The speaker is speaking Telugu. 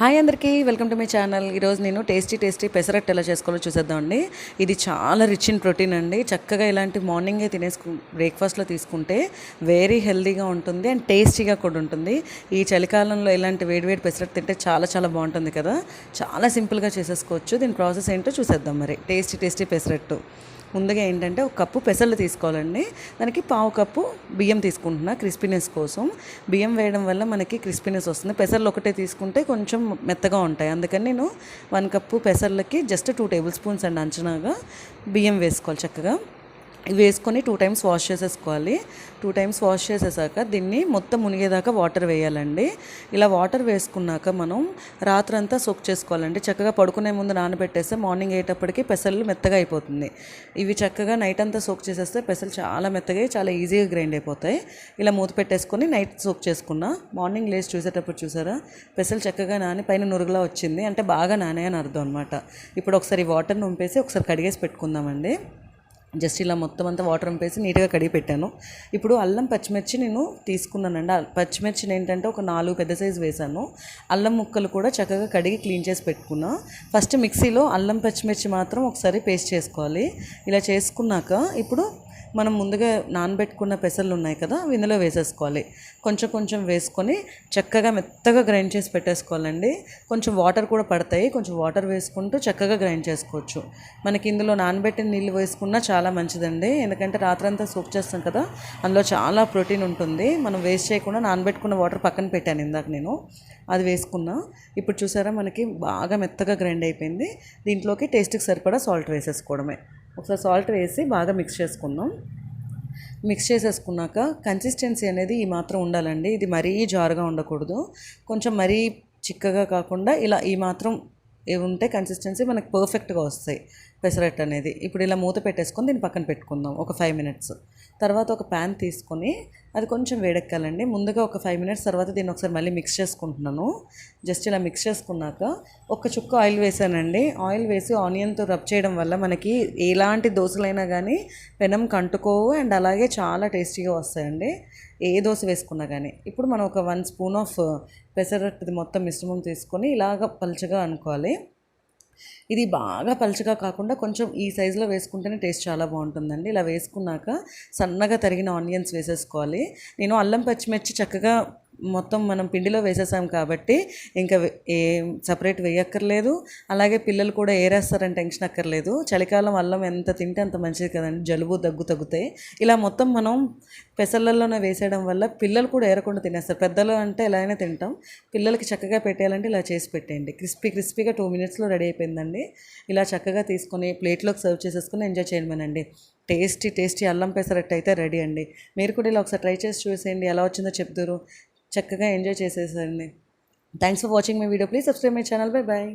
హాయ్ అందరికీ వెల్కమ్ టు మై ఛానల్. ఈరోజు నేను టేస్టీ పెసరట్టు ఎలా చేసుకోవాలో చూసేద్దామండి. ఇది చాలా రిచ్ ఇన్ ప్రోటీన్ అండి. చక్కగా ఇలాంటి మార్నింగే బ్రేక్ఫాస్ట్లో తీసుకుంటే వెరీ హెల్తీగా ఉంటుంది అండ్ టేస్టీగా కూడా ఉంటుంది. ఈ చలికాలంలో ఇలాంటి వేడివేడి పెసరట్టు తింటే చాలా చాలా బాగుంటుంది కదా. చాలా సింపుల్గా చేసేసుకోవచ్చు. దీని ప్రాసెస్ ఏంటో చూసేద్దాం. మరి టేస్టీ పెసరట్టు ముందుగా ఏంటంటే ఒక కప్పు పెసర్లు తీసుకోవాలండి. దానికి పావు కప్పు బియ్యం తీసుకుంటున్నా క్రిస్పీనెస్ కోసం. బియ్యం వేయడం వల్ల మనకి క్రిస్పీనెస్ వస్తుంది. పెసర్లు ఒకటే తీసుకుంటే కొంచెం మెత్తగా ఉంటాయి. అందుకని నేను 1 కప్పు పెసర్లకి జస్ట్ 2 టేబుల్ స్పూన్స్ అండి అంచనాగా బియ్యం వేసుకోవాలి. చక్కగా వేసుకొని 2 టైమ్స్ వాష్ చేసేసుకోవాలి. 2 టైమ్స్ వాష్ చేసేసాక దీన్ని మొత్తం మునిగేదాకా వాటర్ వేయాలండి. ఇలా వాటర్ వేసుకున్నాక మనం రాత్రంతా సోక్ చేసుకోవాలండి. చక్కగా పడుకునే ముందు నానబెట్టేస్తే మార్నింగ్ అయ్యేటప్పటికి పెసలు మెత్తగా అయిపోతుంది. ఇవి చక్కగా నైట్ అంతా సోక్ చేసేస్తే పెసలు చాలా మెత్తగా చాలా ఈజీగా గ్రైండ్ అయిపోతాయి. ఇలా మూత పెట్టేసుకొని నైట్ సోక్ చేసుకున్నా. మార్నింగ్ లేచి చూసేటప్పుడు చూసారా పెసలు చక్కగా నాని పైన నురుగులా వచ్చింది, అంటే బాగా నానే అని అర్థం అనమాట. ఇప్పుడు ఒకసారి వాటర్ని ఉంపేసి ఒకసారి కడిగేసి పెట్టుకుందామండి. జస్ట్ ఇలా మొత్తం అంతా వాటర్ వంపేసి నీట్గా కడిగి పెట్టాను. ఇప్పుడు అల్లం పచ్చిమిర్చి నేను తీసుకున్నానండి. పచ్చిమిర్చిని ఏంటంటే ఒక 4 పెద్ద సైజు వేసాను. అల్లం ముక్కలు కూడా చక్కగా కడిగి క్లీన్ చేసి పెట్టుకున్నా. ఫస్ట్ మిక్సీలో అల్లం పచ్చిమిర్చి మాత్రం ఒకసారి పేస్ట్ చేసుకోవాలి. ఇలా చేసుకున్నాక ఇప్పుడు మనం ముందుగా నానబెట్టుకున్న పెసలు ఉన్నాయి కదా, ఇందులో వేసేసుకోవాలి. కొంచెం వేసుకొని చక్కగా మెత్తగా గ్రైండ్ చేసి పెట్టేసుకోవాలండి. కొంచెం వాటర్ కూడా పడతాయి. కొంచెం వాటర్ వేసుకుంటూ చక్కగా గ్రైండ్ చేసుకోవచ్చు. మనకి ఇందులో నానబెట్టిన నీళ్ళు వేసుకున్నా చాలా మంచిదండి. ఎందుకంటే రాత్రంతా సోక్ చేస్తాం కదా, అందులో చాలా ప్రోటీన్ ఉంటుంది. మనం వేస్ట్ చేయకుండా నానబెట్టుకున్న వాటర్ పక్కన పెట్టాను ఇందాక నేను, అది వేసుకున్నా. ఇప్పుడు చూసారా మనకి బాగా మెత్తగా గ్రైండ్ అయిపోయింది. దీంట్లోకి టేస్ట్కి సరిపడా సాల్ట్ వేసేసుకోవడమే. ఒకసారి సాల్ట్ వేసి బాగా మిక్స్ చేసుకుందాం. మిక్స్ చేసేసుకున్నాక కన్సిస్టెన్సీ అనేది ఈ మాత్రం ఉండాలండి. ఇది మరీ జారుగా ఉండకూడదు, కొంచెం మరీ చిక్కగా కాకుండా ఇలా ఈ మాత్రం ఉంటే కన్సిస్టెన్సీ మనకు పర్ఫెక్ట్గా వస్తాయి పెసరట్టు అనేది. ఇప్పుడు ఇలా మూత పెట్టేసుకొని దీన్ని పక్కన పెట్టుకుందాం ఒక 5 మినిట్స్. తర్వాత ఒక ప్యాన్ తీసుకొని అది కొంచెం వేడెక్కాలండి. ముందుగా ఒక 5 మినిట్స్ తర్వాత దీన్ని ఒకసారి మళ్ళీ మిక్స్ చేసుకుంటున్నాను. జస్ట్ ఇలా మిక్స్ చేసుకున్నాక ఒక చుక్క ఆయిల్ వేసానండి. ఆయిల్ వేసి ఆనియన్తో రబ్ చేయడం వల్ల మనకి ఎలాంటి దోశలైనా కానీ పెనం కంటుకోవు అండ్ అలాగే చాలా టేస్టీగా వస్తాయండి, ఏ దోశ వేసుకున్నా కానీ. ఇప్పుడు మనం ఒక 1 స్పూన్ ఆఫ్ పెసరట్టుది మొత్తం మిశ్రమం తీసుకొని ఇలాగ పలుచగా అనుకోవాలి. ఇది బాగా పలుచగా కాకుండా కొంచెం ఈ సైజులో వేసుకుంటేనే టేస్ట్ చాలా బాగుంటుందండి. ఇలా వేసుకున్నాక సన్నగా తరిగిన ఆనియన్స్ వేసేసుకోవాలి. నేను అల్లం పచ్చిమిర్చి చక్కగా మొత్తం మనం పిండిలో వేసేసాం కాబట్టి ఇంకా సపరేట్ వేయక్కర్లేదు. అలాగే పిల్లలు కూడా ఏరేస్తారని టెన్షన్ అక్కర్లేదు. చలికాలం అల్లం ఎంత తింటే అంత మంచిది కదండి, జలుబు దగ్గు తగ్గుతాయి. ఇలా మొత్తం మనం పెసర్లలోనే వేసేయడం వల్ల పిల్లలు కూడా ఏరకుండా తినేస్తారు. పెద్దలు అంటే ఎలా అయినా తింటాం, పిల్లలకి చక్కగా పెట్టేయాలంటే ఇలా చేసి పెట్టేయండి. క్రిస్పీగా 2 మినిట్స్లో రెడీ అయిపోయిందండి. ఇలా చక్కగా తీసుకొని ప్లేట్లోకి సర్వ్ చేసేసుకొని ఎంజాయ్ చేయమనండి. టేస్టీ అల్లం పెసరట్టు అయితే రెడీ అండి. మీరు కూడా ఇలా ఒకసారి ట్రై చేసి చూసేయండి, ఎలా వచ్చిందో చెప్తారు. చక్కగా ఎంజాయ్ చేసేసండి. Thanks for watching my video. Please subscribe my channel. Bye bye.